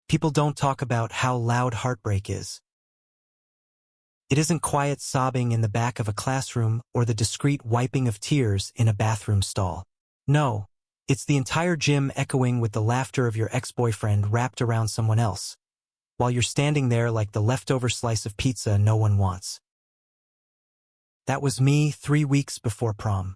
People don't talk about how loud heartbreak is. It isn't quiet sobbing in the back of a classroom or the discreet wiping of tears in a bathroom stall. No, it's the entire gym echoing with the laughter of your ex-boyfriend wrapped around someone else, while you're standing there like the leftover slice of pizza no one wants. That was me 3 weeks before prom.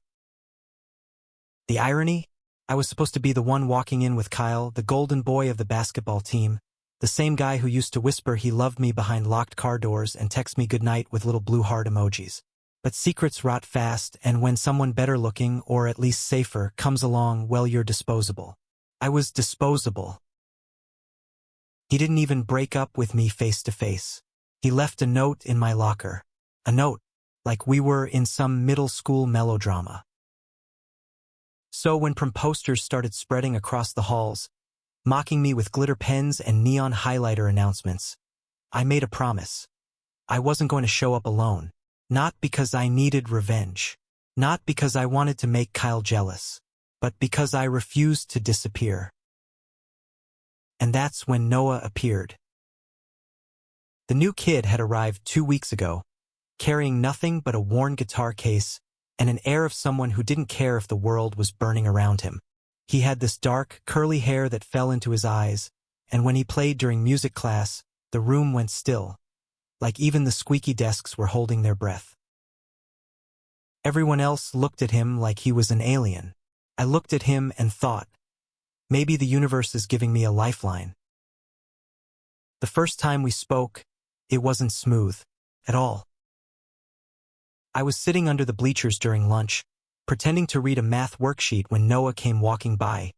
The irony? I was supposed to be the one walking in with Kyle, the golden boy of the basketball team, the same guy who used to whisper he loved me behind locked car doors and text me goodnight with little blue heart emojis. But secrets rot fast, and when someone better looking, or at least safer, comes along, well, you're disposable. I was disposable. He didn't even break up with me face to face. He left a note in my locker. A note, like we were in some middle school melodrama. So when prom posters started spreading across the halls, mocking me with glitter pens and neon highlighter announcements, I made a promise. I wasn't going to show up alone. Not because I needed revenge. Not because I wanted to make Kyle jealous. But because I refused to disappear. And that's when Noah appeared. The new kid had arrived 2 weeks ago, carrying nothing but a worn guitar case and an air of someone who didn't care if the world was burning around him. He had this dark, curly hair that fell into his eyes, and when he played during music class, the room went still, like even the squeaky desks were holding their breath. Everyone else looked at him like he was an alien. I looked at him and thought, maybe the universe is giving me a lifeline. The first time we spoke, it wasn't smooth at all. I was sitting under the bleachers during lunch, pretending to read a math worksheet when Noah came walking by,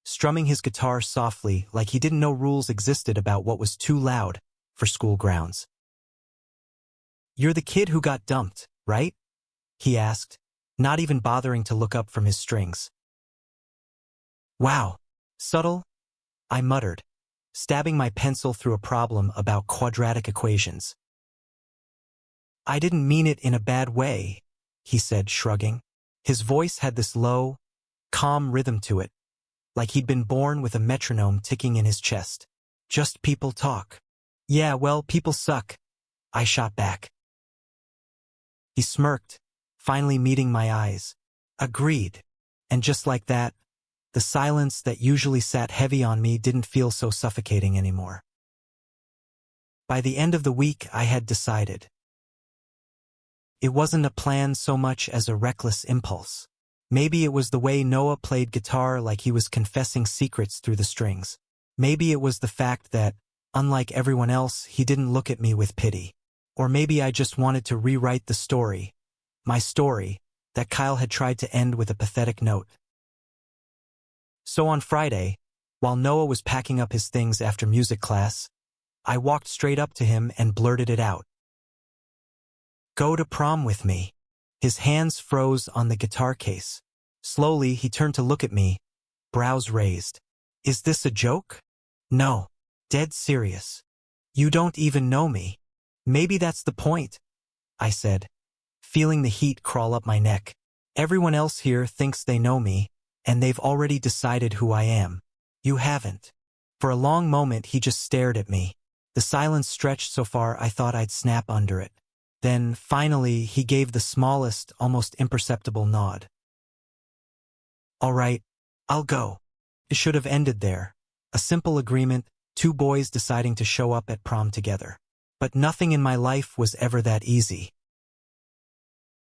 strumming his guitar softly like he didn't know rules existed about what was too loud for school grounds. "You're the kid who got dumped, right?" he asked, not even bothering to look up from his strings. "Wow, subtle," I muttered, stabbing my pencil through a problem about quadratic equations. "I didn't mean it in a bad way," he said, shrugging. His voice had this low, calm rhythm to it, like he'd been born with a metronome ticking in his chest. "Just people talk." "Yeah, well, people suck," I shot back. He smirked, finally meeting my eyes. "Agreed." And just like that, the silence that usually sat heavy on me didn't feel so suffocating anymore. By the end of the week, I had decided. It wasn't a plan so much as a reckless impulse. Maybe it was the way Noah played guitar like he was confessing secrets through the strings. Maybe it was the fact that, unlike everyone else, he didn't look at me with pity. Or maybe I just wanted to rewrite the story, my story, that Kyle had tried to end with a pathetic note. So on Friday, while Noah was packing up his things after music class, I walked straight up to him and blurted it out. "Go to prom with me." His hands froze on the guitar case. Slowly, he turned to look at me, brows raised. "Is this a joke?" "No. Dead serious. You don't even know me." "Maybe that's the point," I said, feeling the heat crawl up my neck. "Everyone else here thinks they know me, and they've already decided who I am. You haven't." For a long moment, he just stared at me. The silence stretched so far I thought I'd snap under it. Then, finally, he gave the smallest, almost imperceptible nod. "All right, I'll go." It should have ended there. A simple agreement, 2 boys deciding to show up at prom together. But nothing in my life was ever that easy.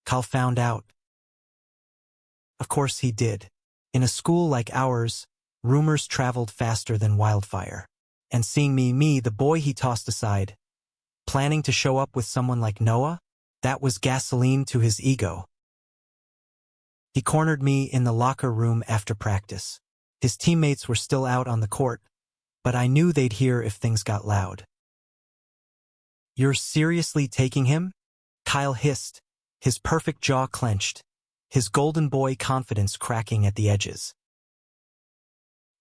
Kyle found out. Of course he did. In a school like ours, rumors traveled faster than wildfire. And seeing me, the boy he tossed aside, planning to show up with someone like Noah, that was gasoline to his ego. He cornered me in the locker room after practice. His teammates were still out on the court, but I knew they'd hear if things got loud. "You're seriously taking him?" Kyle hissed, his perfect jaw clenched, his golden boy confidence cracking at the edges.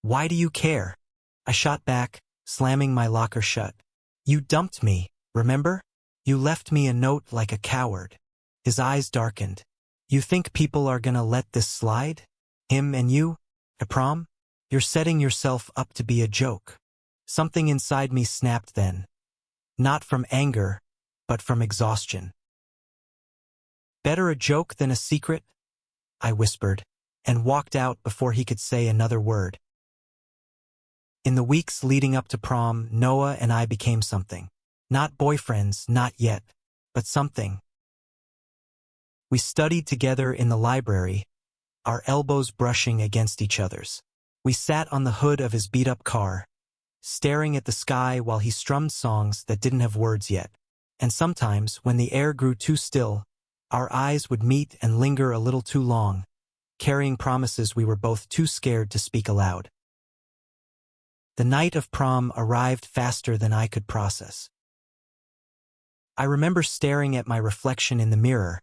"Why do you care?" I shot back, slamming my locker shut. "You dumped me, remember? You left me a note like a coward." His eyes darkened. "You think people are gonna let this slide? Him and you? At prom? You're setting yourself up to be a joke." Something inside me snapped then. Not from anger, but from exhaustion. "Better a joke than a secret?" I whispered, and walked out before he could say another word. In the weeks leading up to prom, Noah and I became something. Not boyfriends, not yet, but something. We studied together in the library, our elbows brushing against each other's. We sat on the hood of his beat-up car, staring at the sky while he strummed songs that didn't have words yet. And sometimes, when the air grew too still, our eyes would meet and linger a little too long, carrying promises we were both too scared to speak aloud. The night of prom arrived faster than I could process. I remember staring at my reflection in the mirror,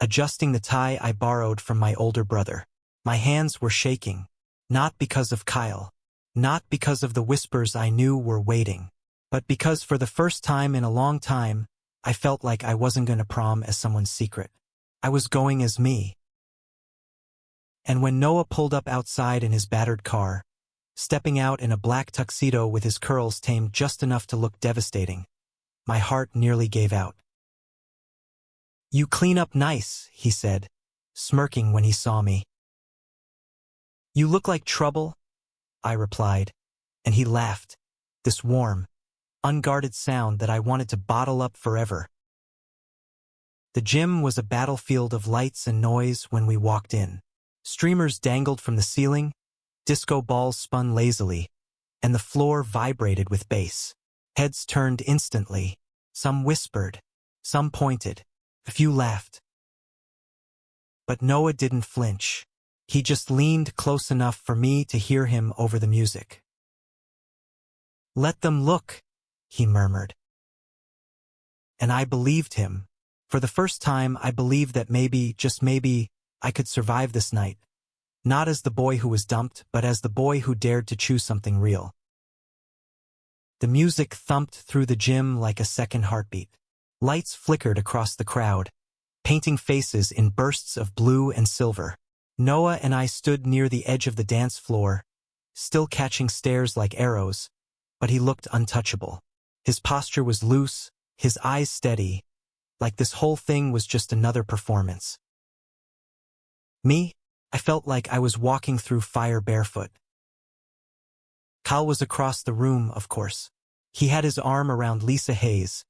adjusting the tie I borrowed from my older brother. My hands were shaking, not because of Kyle, not because of the whispers I knew were waiting, but because for the first time in a long time, I felt like I wasn't going to prom as someone's secret. I was going as me. And when Noah pulled up outside in his battered car, stepping out in a black tuxedo with his curls tamed just enough to look devastating, my heart nearly gave out. "You clean up nice," he said, smirking when he saw me. "You look like trouble," I replied, and he laughed, this warm, unguarded sound that I wanted to bottle up forever. The gym was a battlefield of lights and noise when we walked in. Streamers dangled from the ceiling, disco balls spun lazily, and the floor vibrated with bass. Heads turned instantly. Some whispered, some pointed, a few laughed. But Noah didn't flinch. He just leaned close enough for me to hear him over the music. "Let them look," he murmured. And I believed him. For the first time, I believed that maybe, just maybe, I could survive this night. Not as the boy who was dumped, but as the boy who dared to choose something real. The music thumped through the gym like a second heartbeat. Lights flickered across the crowd, painting faces in bursts of blue and silver. Noah and I stood near the edge of the dance floor, still catching stares like arrows, but he looked untouchable. His posture was loose, his eyes steady, like this whole thing was just another performance. Me? I felt like I was walking through fire barefoot. Kyle was across the room, of course. He had his arm around Lisa Hayes,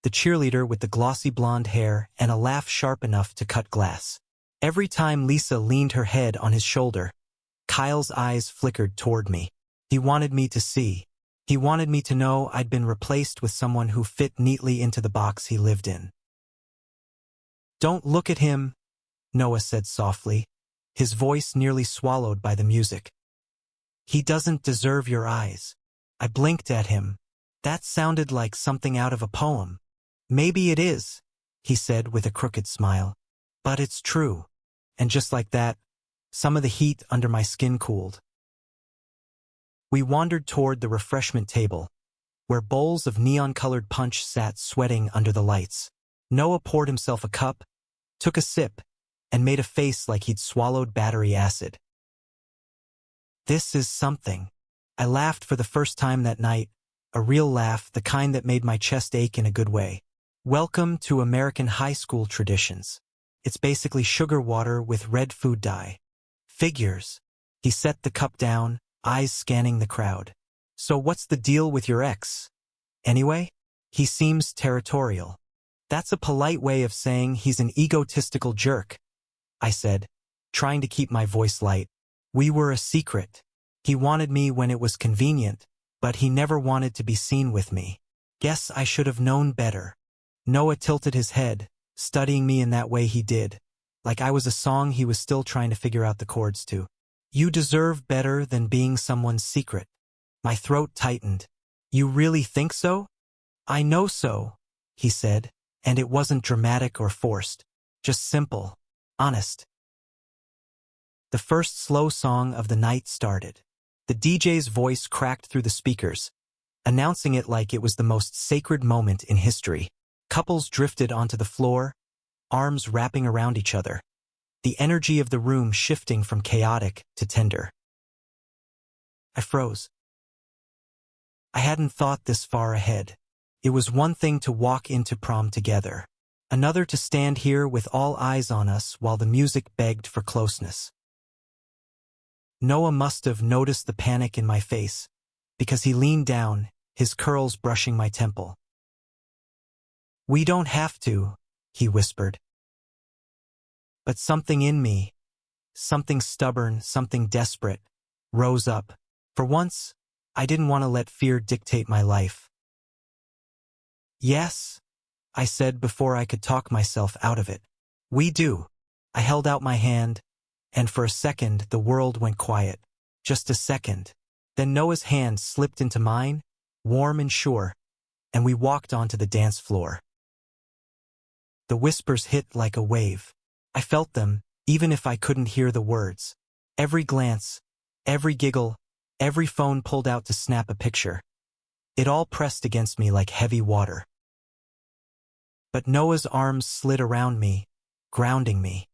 the cheerleader with the glossy blonde hair and a laugh sharp enough to cut glass. Every time Lisa leaned her head on his shoulder, Kyle's eyes flickered toward me. He wanted me to see. He wanted me to know I'd been replaced with someone who fit neatly into the box he lived in. "Don't look at him," Noah said softly, his voice nearly swallowed by the music. "He doesn't deserve your eyes." I blinked at him. That sounded like something out of a poem. "Maybe it is," he said with a crooked smile. "But it's true." And just like that, some of the heat under my skin cooled. We wandered toward the refreshment table, where bowls of neon-colored punch sat sweating under the lights. Noah poured himself a cup, took a sip, and made a face like he'd swallowed battery acid. "This is something." I laughed for the first time that night, a real laugh, the kind that made my chest ache in a good way. "Welcome to American high school traditions. It's basically sugar water with red food dye." "Figures." He set the cup down, eyes scanning the crowd. "So what's the deal with your ex? Anyway?" "He seems territorial." "That's a polite way of saying he's an egotistical jerk," I said, trying to keep my voice light. "We were a secret. He wanted me when it was convenient, but he never wanted to be seen with me. Guess I should have known better." Noah tilted his head, studying me in that way he did, like I was a song he was still trying to figure out the chords to. "You deserve better than being someone's secret." My throat tightened. "You really think so?" "I know so," he said, and it wasn't dramatic or forced, just simple, honest. The first slow song of the night started. The DJ's voice cracked through the speakers, announcing it like it was the most sacred moment in history. Couples drifted onto the floor, arms wrapping around each other, the energy of the room shifting from chaotic to tender. I froze. I hadn't thought this far ahead. It was one thing to walk into prom together. Another to stand here with all eyes on us while the music begged for closeness. Noah must have noticed the panic in my face, because he leaned down, his curls brushing my temple. "We don't have to," he whispered. But something in me, something stubborn, something desperate, rose up. For once, I didn't want to let fear dictate my life. "Yes," I said before I could talk myself out of it. "We do." I held out my hand, and for a second the world went quiet. Just a second. Then Noah's hand slipped into mine, warm and sure, and we walked onto the dance floor. The whispers hit like a wave. I felt them, even if I couldn't hear the words. Every glance, every giggle, every phone pulled out to snap a picture. It all pressed against me like heavy water. But Noah's arms slid around me, grounding me.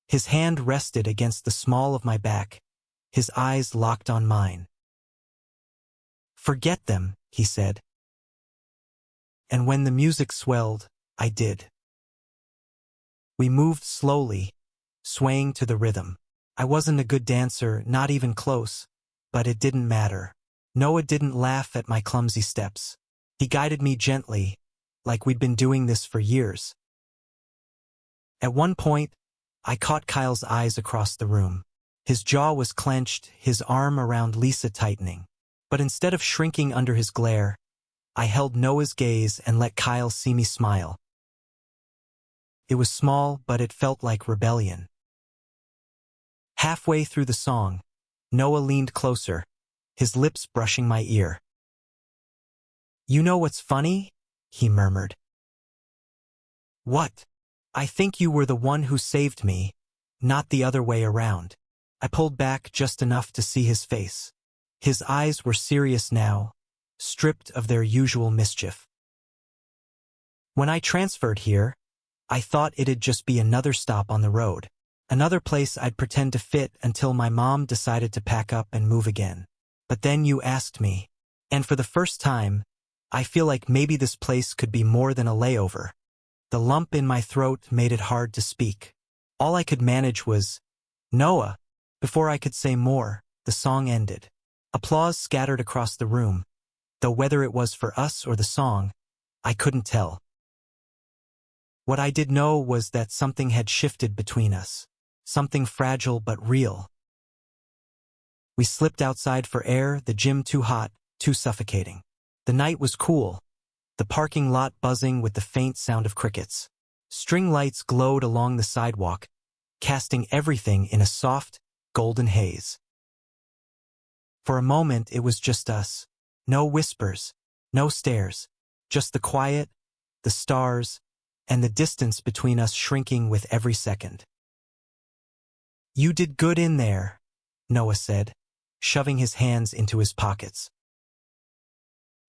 His hand rested against the small of my back, his eyes locked on mine. "Forget them," he said. And when the music swelled, I did. We moved slowly, swaying to the rhythm. I wasn't a good dancer, not even close, but it didn't matter. Noah didn't laugh at my clumsy steps. He guided me gently, like we'd been doing this for years. At one point, I caught Kyle's eyes across the room. His jaw was clenched, his arm around Lisa tightening. But instead of shrinking under his glare, I held Noah's gaze and let Kyle see me smile. It was small, but it felt like rebellion. Halfway through the song, Noah leaned closer, his lips brushing my ear. "You know what's funny?" he murmured. "What?" "I think you were the one who saved me, not the other way around." I pulled back just enough to see his face. His eyes were serious now, stripped of their usual mischief. "When I transferred here, I thought it'd just be another stop on the road. Another place I'd pretend to fit until my mom decided to pack up and move again. But then you asked me, and for the first time, I feel like maybe this place could be more than a layover." The lump in my throat made it hard to speak. All I could manage was, "Noah." Before I could say more, the song ended. Applause scattered across the room, though whether it was for us or the song, I couldn't tell. What I did know was that something had shifted between us. Something fragile but real. We slipped outside for air, the gym too hot, too suffocating. The night was cool, the parking lot buzzing with the faint sound of crickets. String lights glowed along the sidewalk, casting everything in a soft, golden haze. For a moment it was just us. No whispers, no stares, just the quiet, the stars, and the distance between us shrinking with every second. "You did good in there," Noah said, shoving his hands into his pockets.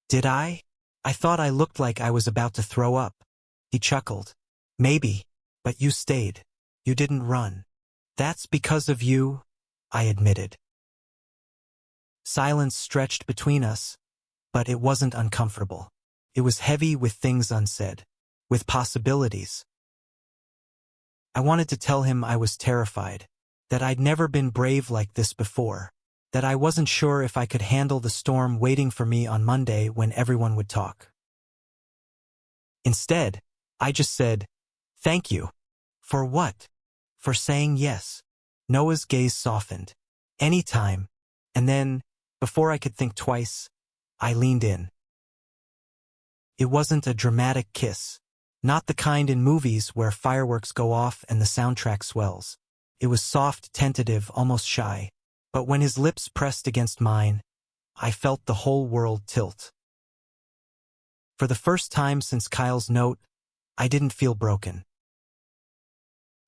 "Did I? I thought I looked like I was about to throw up." He chuckled. "Maybe, but you stayed. You didn't run." "That's because of you," I admitted. Silence stretched between us, but it wasn't uncomfortable. It was heavy with things unsaid, with possibilities. I wanted to tell him I was terrified, that I'd never been brave like this before, that I wasn't sure if I could handle the storm waiting for me on Monday when everyone would talk. Instead, I just said, "Thank you." "For what?" "For saying yes." Noah's gaze softened. "Anytime." And then, before I could think twice, I leaned in. It wasn't a dramatic kiss. Not the kind in movies where fireworks go off and the soundtrack swells. It was soft, tentative, almost shy. But when his lips pressed against mine, I felt the whole world tilt. For the first time since Kyle's note, I didn't feel broken.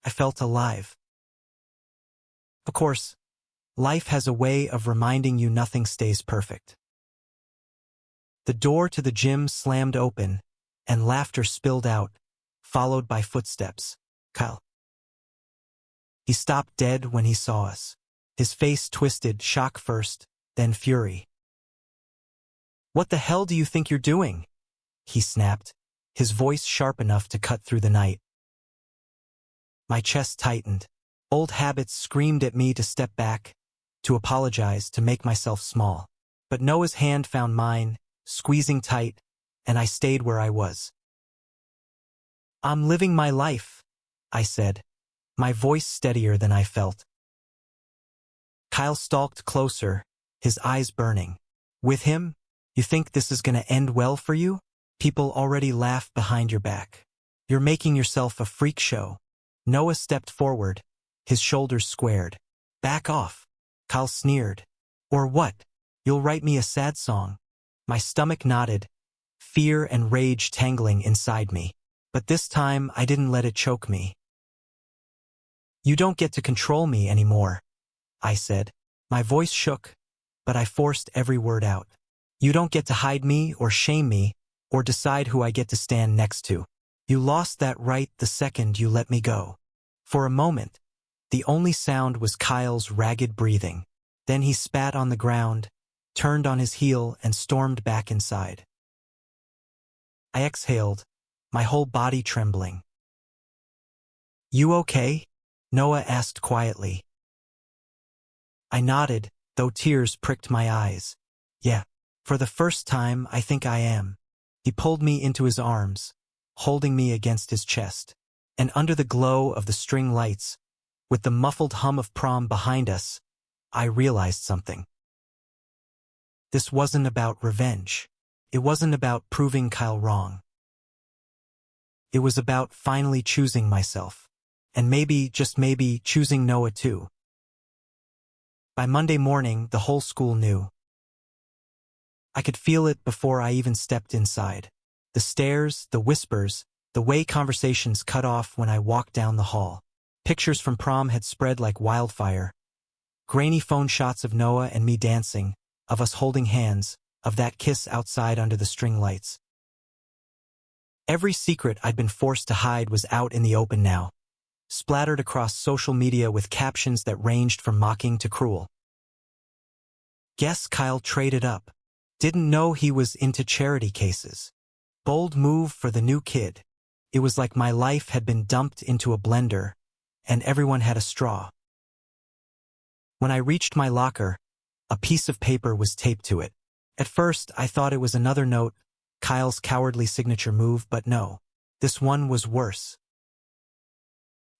I felt alive. Of course, life has a way of reminding you nothing stays perfect. The door to the gym slammed open, and laughter spilled out, followed by footsteps. "Kyle." He stopped dead when he saw us. His face twisted, shock first, then fury. What the hell do you think you're doing? He snapped, his voice sharp enough to cut through the night. My chest tightened. Old habits screamed at me to step back, to apologize, to make myself small. But Noah's hand found mine, squeezing tight, and I stayed where I was. I'm living my life, I said, my voice steadier than I felt. Kyle stalked closer, his eyes burning. With him? You think this is gonna end well for you? People already laugh behind your back. You're making yourself a freak show. Noah stepped forward, his shoulders squared. Back off. Kyle sneered. Or what? You'll write me a sad song. My stomach knotted, fear and rage tangling inside me. But this time I didn't let it choke me. You don't get to control me anymore, I said. My voice shook, but I forced every word out. You don't get to hide me or shame me or decide who I get to stand next to. You lost that right the second you let me go. For a moment, the only sound was Kyle's ragged breathing. Then he spat on the ground, turned on his heel, and stormed back inside. I exhaled, my whole body trembling. You okay? Noah asked quietly. I nodded, though tears pricked my eyes. Yeah, for the first time I think I am. He pulled me into his arms, holding me against his chest. And under the glow of the string lights, with the muffled hum of prom behind us, I realized something. This wasn't about revenge. It wasn't about proving Kyle wrong. It was about finally choosing myself. And maybe, just maybe, choosing Noah too. By Monday morning, the whole school knew. I could feel it before I even stepped inside. The stares, the whispers, the way conversations cut off when I walked down the hall. Pictures from prom had spread like wildfire. Grainy phone shots of Noah and me dancing, of us holding hands, of that kiss outside under the string lights. Every secret I'd been forced to hide was out in the open now, splattered across social media with captions that ranged from mocking to cruel. Guess Kyle traded up. Didn't know he was into charity cases. Bold move for the new kid. It was like my life had been dumped into a blender, and everyone had a straw. When I reached my locker, a piece of paper was taped to it. At first, I thought it was another note, Kyle's cowardly signature move, but no. This one was worse.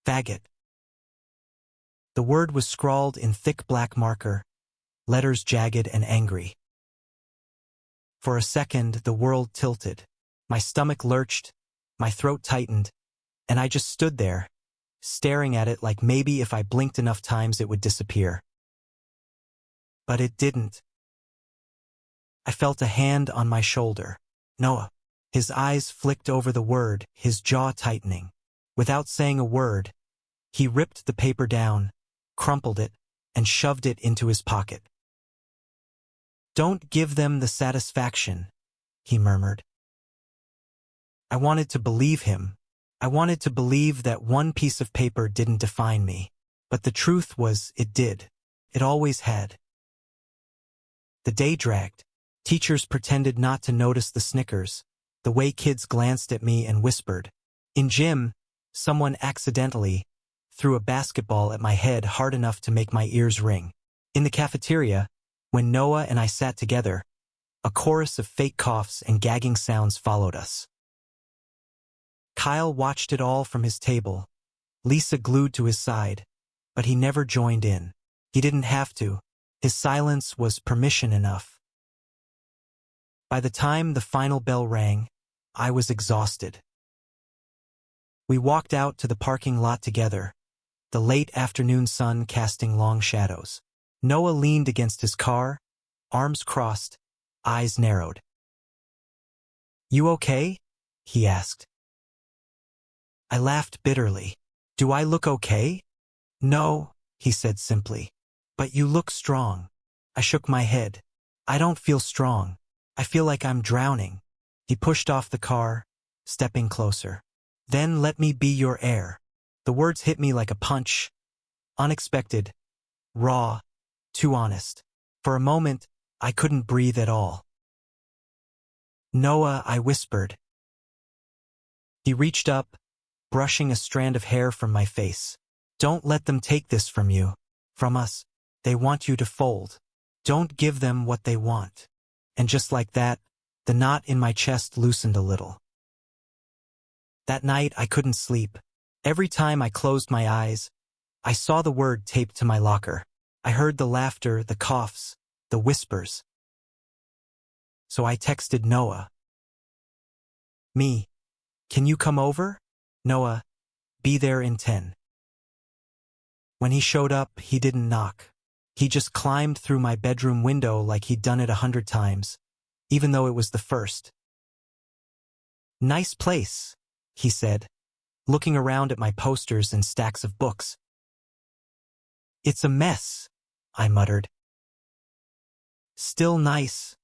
Faggot. The word was scrawled in thick black marker, letters jagged and angry. For a second, the world tilted. My stomach lurched, my throat tightened, and I just stood there, staring at it like maybe if I blinked enough times it would disappear. But it didn't. I felt a hand on my shoulder. Noah. His eyes flicked over the word, his jaw tightening. Without saying a word, he ripped the paper down, crumpled it, and shoved it into his pocket. Don't give them the satisfaction, he murmured. I wanted to believe him. I wanted to believe that one piece of paper didn't define me. But the truth was, it did. It always had. The day dragged. Teachers pretended not to notice the snickers, the way kids glanced at me and whispered. In gym, someone accidentally threw a basketball at my head hard enough to make my ears ring. In the cafeteria, when Noah and I sat together, a chorus of fake coughs and gagging sounds followed us. Kyle watched it all from his table, Lisa glued to his side, but he never joined in. He didn't have to. His silence was permission enough. By the time the final bell rang, I was exhausted. We walked out to the parking lot together, the late afternoon sun casting long shadows. Noah leaned against his car, arms crossed, eyes narrowed. You okay? He asked. I laughed bitterly. Do I look okay? No, he said simply. But you look strong. I shook my head. I don't feel strong. I feel like I'm drowning. He pushed off the car, stepping closer. Then let me be your air. The words hit me like a punch. Unexpected, raw, too honest. For a moment, I couldn't breathe at all. Noah, I whispered. He reached up, brushing a strand of hair from my face. Don't let them take this from you. From us. They want you to fold. Don't give them what they want. And just like that, the knot in my chest loosened a little. That night I couldn't sleep. Every time I closed my eyes, I saw the word taped to my locker. I heard the laughter, the coughs, the whispers. So I texted Noah. Me. Can you come over? Noah, be there in 10. When he showed up, he didn't knock. He just climbed through my bedroom window like he'd done it 100 times, even though it was the first. Nice place, he said, looking around at my posters and stacks of books. It's a mess, I muttered. Still nice,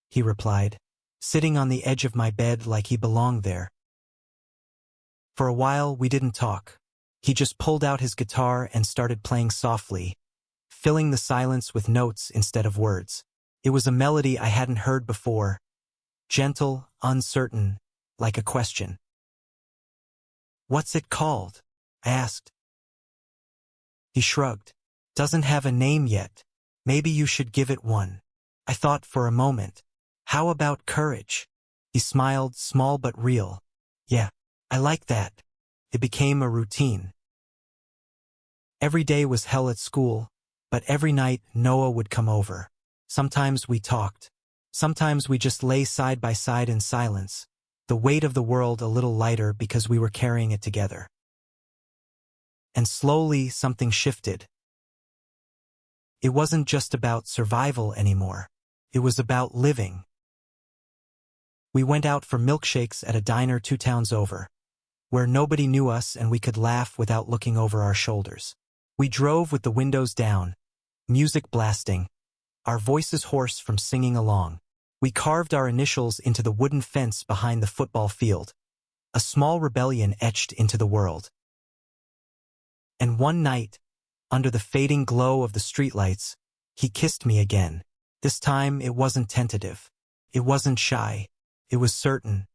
he replied, sitting on the edge of my bed like he belonged there. For a while, we didn't talk. He just pulled out his guitar and started playing softly, filling the silence with notes instead of words. It was a melody I hadn't heard before, gentle, uncertain, like a question. What's it called? I asked. He shrugged. Doesn't have a name yet. Maybe you should give it one. I thought for a moment. How about courage? He smiled, small but real. Yeah, I like that. It became a routine. Every day was hell at school, but every night Noah would come over. Sometimes we talked. Sometimes we just lay side by side in silence, the weight of the world a little lighter because we were carrying it together. And slowly something shifted. It wasn't just about survival anymore. It was about living. We went out for milkshakes at a diner 2 towns over, where nobody knew us and we could laugh without looking over our shoulders. We drove with the windows down, music blasting, our voices hoarse from singing along. We carved our initials into the wooden fence behind the football field, a small rebellion etched into the world. And one night, under the fading glow of the streetlights, he kissed me again. This time it wasn't tentative. It wasn't shy. It was certain.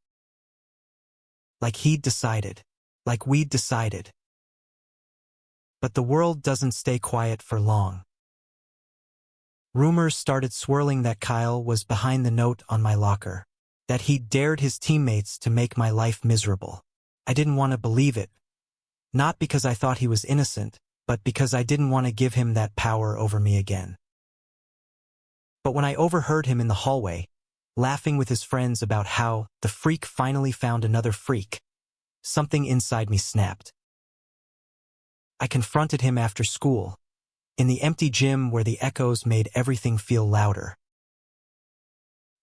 Like he'd decided. Like we'd decided. But the world doesn't stay quiet for long. Rumors started swirling that Kyle was behind the note on my locker, that he'd dared his teammates to make my life miserable. I didn't want to believe it. Not because I thought he was innocent, but because I didn't want to give him that power over me again. But when I overheard him in the hallway, laughing with his friends about how the freak finally found another freak, something inside me snapped. I confronted him after school, in the empty gym where the echoes made everything feel louder.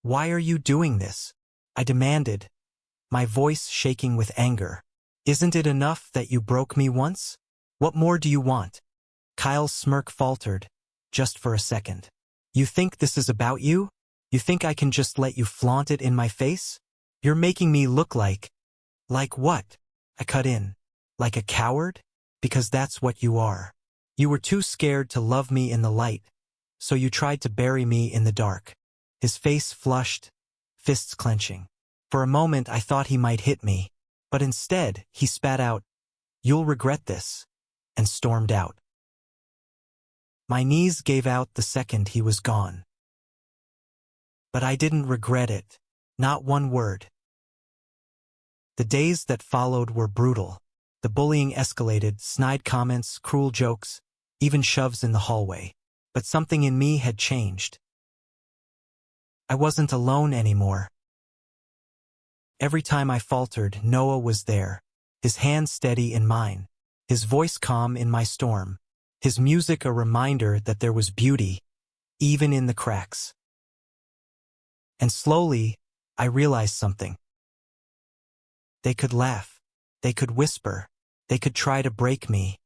Why are you doing this? I demanded, my voice shaking with anger. Isn't it enough that you broke me once? What more do you want? Kyle's smirk faltered, just for a second. You think this is about you? You think I can just let you flaunt it in my face? You're making me look like what? I cut in. Like a coward? Because that's what you are. You were too scared to love me in the light, so you tried to bury me in the dark. His face flushed, fists clenching. For a moment I thought he might hit me, but instead he spat out, "You'll regret this," and stormed out. My knees gave out the second he was gone. But I didn't regret it, not one word. The days that followed were brutal. The bullying escalated, snide comments, cruel jokes, even shoves in the hallway. But something in me had changed. I wasn't alone anymore. Every time I faltered, Noah was there, his hand steady in mine, his voice calm in my storm, his music a reminder that there was beauty, even in the cracks. And slowly, I realized something. They could laugh, they could whisper, they could try to break me.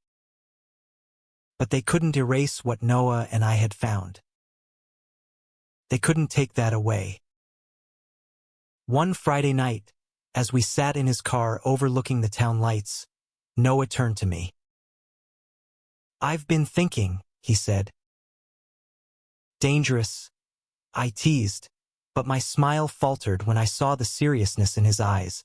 But they couldn't erase what Noah and I had found. They couldn't take that away. One Friday night, as we sat in his car overlooking the town lights, Noah turned to me. "I've been thinking," he said. "Dangerous," I teased. but my smile faltered when I saw the seriousness in his eyes.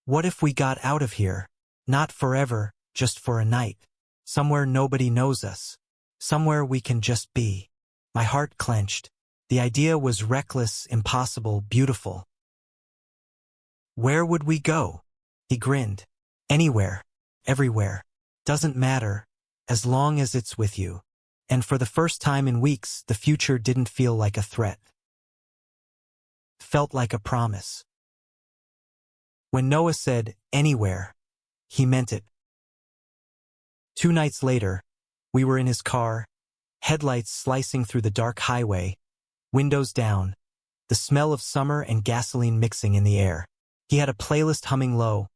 What if we got out of here? Not forever, just for a night. Somewhere nobody knows us. Somewhere we can just be. My heart clenched. The idea was reckless, impossible, beautiful. Where would we go? He grinned. Anywhere. Everywhere. Doesn't matter, as long as it's with you. And for the first time in weeks, the future didn't feel like a threat. Felt like a promise. When Noah said, anywhere, he meant it. 2 nights later, we were in his car, headlights slicing through the dark highway, windows down, the smell of summer and gasoline mixing in the air. He had a playlist humming low,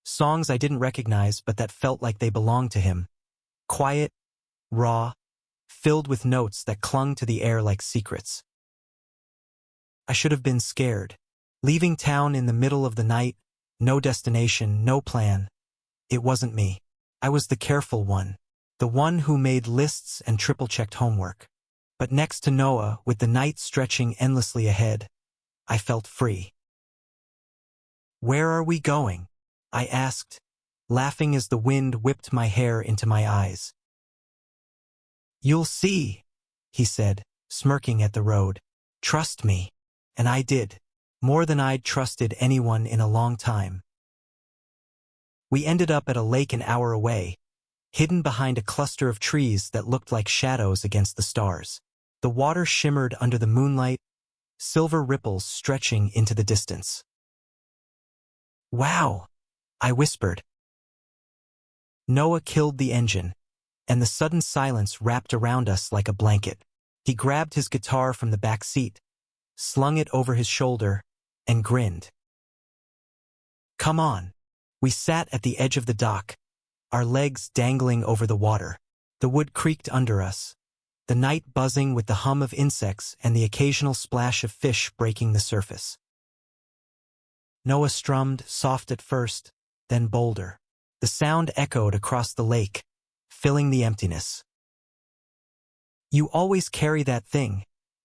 songs I didn't recognize but that felt like they belonged to him. Quiet, raw, filled with notes that clung to the air like secrets. I should have been scared. Leaving town in the middle of the night, no destination, no plan. It wasn't me. I was the careful one, the one who made lists and triple-checked homework. But next to Noah, with the night stretching endlessly ahead, I felt free. Where are we going? I asked, laughing as the wind whipped my hair into my eyes. You'll see, he said, smirking at the road. Trust me. And I did, more than I'd trusted anyone in a long time. We ended up at a lake an hour away, hidden behind a cluster of trees that looked like shadows against the stars. The water shimmered under the moonlight, silver ripples stretching into the distance. Wow, I whispered. Noah killed the engine, and the sudden silence wrapped around us like a blanket. He grabbed his guitar from the back seat, slung it over his shoulder, and grinned. Come on. We sat at the edge of the dock, our legs dangling over the water. The wood creaked under us, the night buzzing with the hum of insects and the occasional splash of fish breaking the surface. Noah strummed, soft at first, then bolder. The sound echoed across the lake, filling the emptiness. You always carry that thing,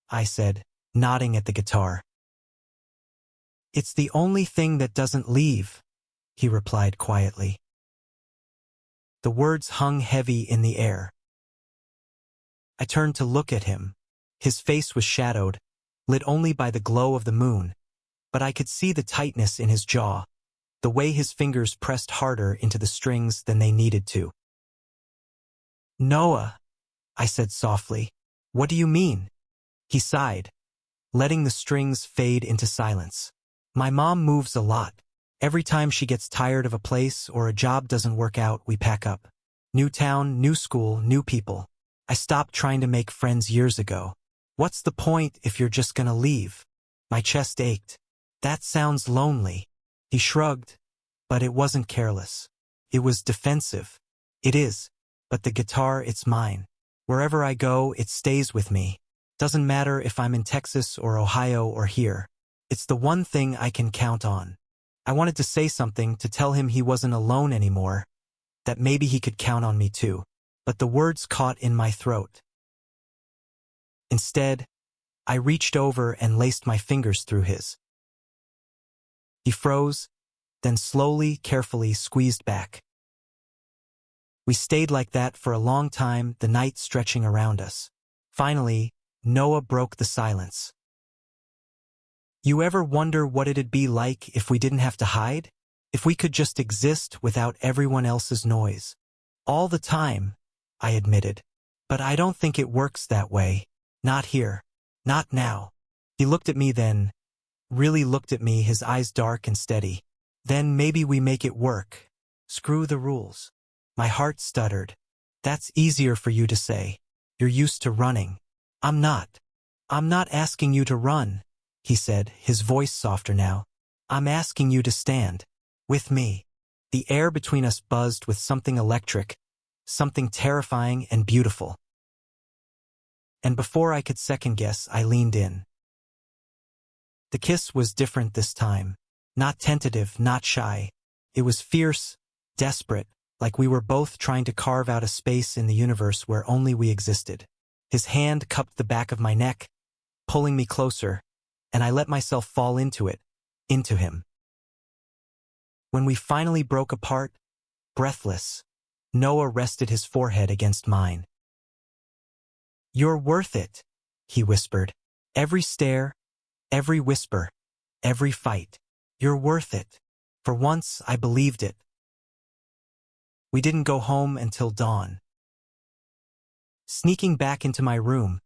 I said, nodding at the guitar. It's the only thing that doesn't leave, he replied quietly. The words hung heavy in the air. I turned to look at him. His face was shadowed, lit only by the glow of the moon, but I could see the tightness in his jaw, the way his fingers pressed harder into the strings than they needed to. Noah, I said softly, what do you mean? He sighed, letting the strings fade into silence. My mom moves a lot. Every time she gets tired of a place or a job doesn't work out, we pack up. New town, new school, new people. I stopped trying to make friends years ago. What's the point if you're just gonna leave? My chest ached. That sounds lonely. He shrugged, but it wasn't careless. It was defensive. It is, but the guitar, it's mine. Wherever I go, it stays with me. Doesn't matter if I'm in Texas or Ohio or here. It's the one thing I can count on. I wanted to say something to tell him he wasn't alone anymore, that maybe he could count on me too, but the words caught in my throat. Instead, I reached over and laced my fingers through his. He froze, then slowly, carefully squeezed back. We stayed like that for a long time, the night stretching around us. Finally, Noah broke the silence. You ever wonder what it'd be like if we didn't have to hide? If we could just exist without everyone else's noise? All the time, I admitted. But I don't think it works that way. Not here. Not now. He looked at me then, really looked at me, his eyes dark and steady. Then maybe we make it work. Screw the rules. My heart stuttered. That's easier for you to say. You're used to running. I'm not. I'm not asking you to run, he said, his voice softer now. I'm asking you to stand. With me. The air between us buzzed with something electric, something terrifying and beautiful. And before I could second guess, I leaned in. The kiss was different this time. Not tentative, not shy. It was fierce, desperate, like we were both trying to carve out a space in the universe where only we existed. His hand cupped the back of my neck, pulling me closer, and I let myself fall into it, into him. When we finally broke apart, breathless, Noah rested his forehead against mine. "You're worth it," he whispered. "Every stare, every whisper, every fight. You're worth it." For once, I believed it. We didn't go home until dawn. Sneaking back into my room,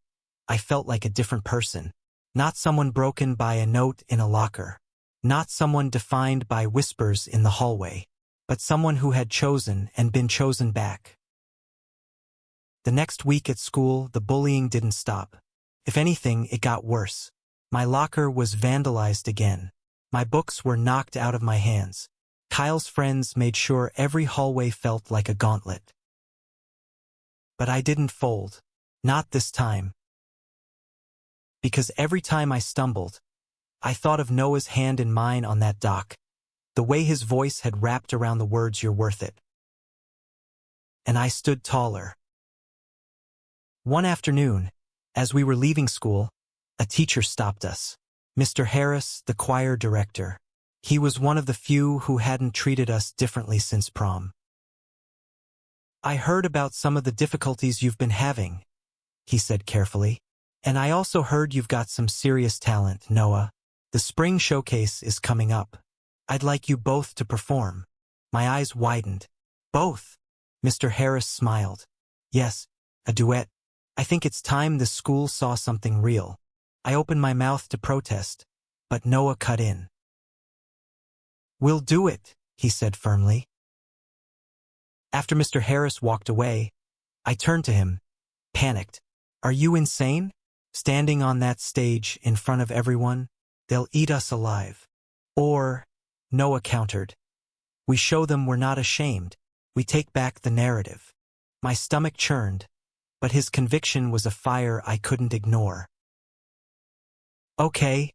I felt like a different person. Not someone broken by a note in a locker. Not someone defined by whispers in the hallway. But someone who had chosen and been chosen back. The next week at school, the bullying didn't stop. If anything, it got worse. My locker was vandalized again. My books were knocked out of my hands. Kyle's friends made sure every hallway felt like a gauntlet. But I didn't fold. Not this time. Because every time I stumbled, I thought of Noah's hand in mine on that dock, the way his voice had wrapped around the words, "You're worth it." And I stood taller. One afternoon, as we were leaving school, a teacher stopped us. Mr. Harris, the choir director. He was one of the few who hadn't treated us differently since prom. "I heard about some of the difficulties you've been having," he said carefully. "And I also heard you've got some serious talent, Noah. The spring showcase is coming up. I'd like you both to perform." My eyes widened. "Both?" Mr. Harris smiled. "Yes, a duet. I think it's time the school saw something real." I opened my mouth to protest, but Noah cut in. "We'll do it," he said firmly. After Mr. Harris walked away, I turned to him, panicked. "Are you insane? Standing on that stage in front of everyone? They'll eat us alive." "Or," Noah countered, "we show them we're not ashamed. We take back the narrative." My stomach churned, but his conviction was a fire I couldn't ignore. "Okay,"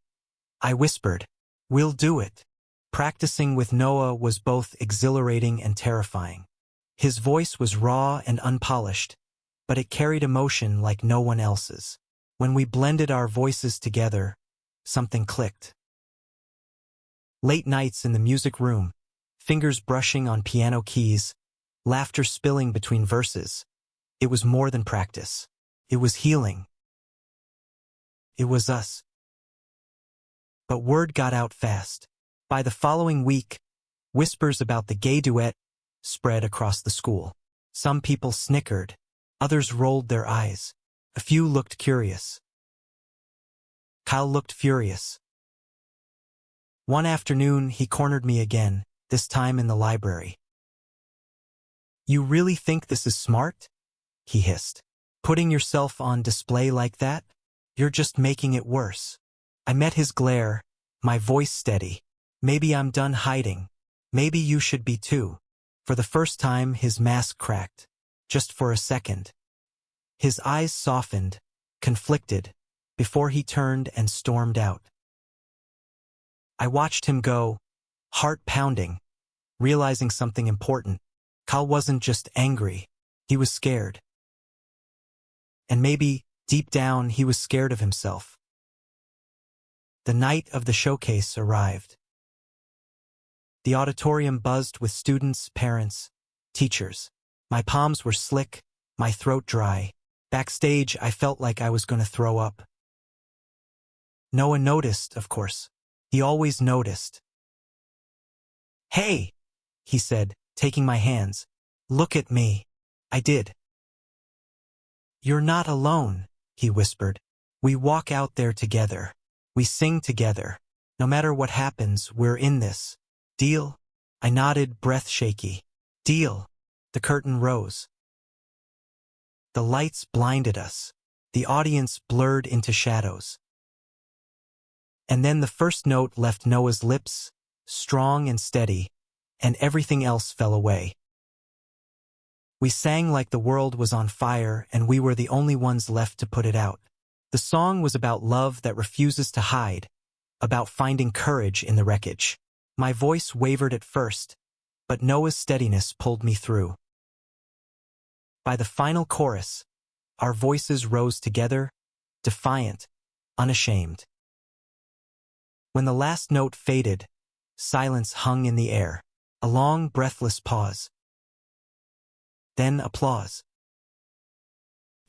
I whispered. "We'll do it." Practicing with Noah was both exhilarating and terrifying. His voice was raw and unpolished, but it carried emotion like no one else's. When we blended our voices together, something clicked. Late nights in the music room, fingers brushing on piano keys, laughter spilling between verses. It was more than practice. It was healing. It was us. But word got out fast. By the following week, whispers about the gay duet spread across the school. Some people snickered. Others rolled their eyes. A few looked curious. Kyle looked furious. One afternoon, he cornered me again, this time in the library. "You really think this is smart?" he hissed. "Putting yourself on display like that? You're just making it worse." I met his glare, my voice steady. "Maybe I'm done hiding. Maybe you should be too." For the first time, his mask cracked. Just for a second. His eyes softened, conflicted, before he turned and stormed out. I watched him go, heart pounding, realizing something important. Kyle wasn't just angry. He was scared. And maybe, deep down, he was scared of himself. The night of the showcase arrived. The auditorium buzzed with students, parents, teachers. My palms were slick, my throat dry. Backstage, I felt like I was going to throw up. Noah noticed, of course. He always noticed. "Hey," he said, taking my hands. "Look at me." I did. "You're not alone," he whispered. "We walk out there together. We sing together. No matter what happens, we're in this. Deal?" I nodded, breath shaky. "Deal." The curtain rose. The lights blinded us. The audience blurred into shadows. And then the first note left Noah's lips, strong and steady, and everything else fell away. We sang like the world was on fire and we were the only ones left to put it out. The song was about love that refuses to hide, about finding courage in the wreckage. My voice wavered at first, but Noah's steadiness pulled me through. By the final chorus, our voices rose together, defiant, unashamed. When the last note faded, silence hung in the air. A long, breathless pause. Then applause.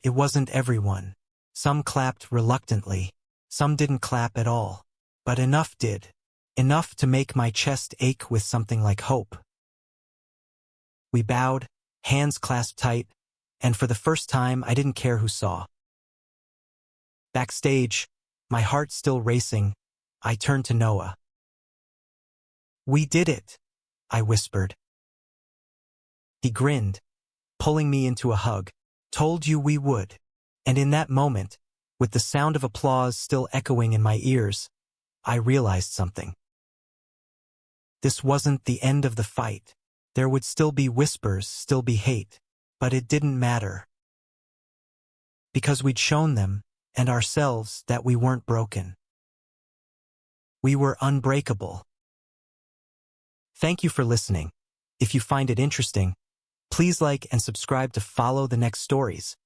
It wasn't everyone. Some clapped reluctantly. Some didn't clap at all. But enough did. Enough to make my chest ache with something like hope. We bowed, hands clasped tight, and for the first time I didn't care who saw. Backstage, my heart still racing, I turned to Noah. "We did it," I whispered. He grinned, pulling me into a hug. "Told you we would." And in that moment, with the sound of applause still echoing in my ears, I realized something. This wasn't the end of the fight. There would still be whispers, still be hate. But it didn't matter. Because we'd shown them, and ourselves, that we weren't broken. We were unbreakable. Thank you for listening. If you find it interesting, please like and subscribe to follow the next stories.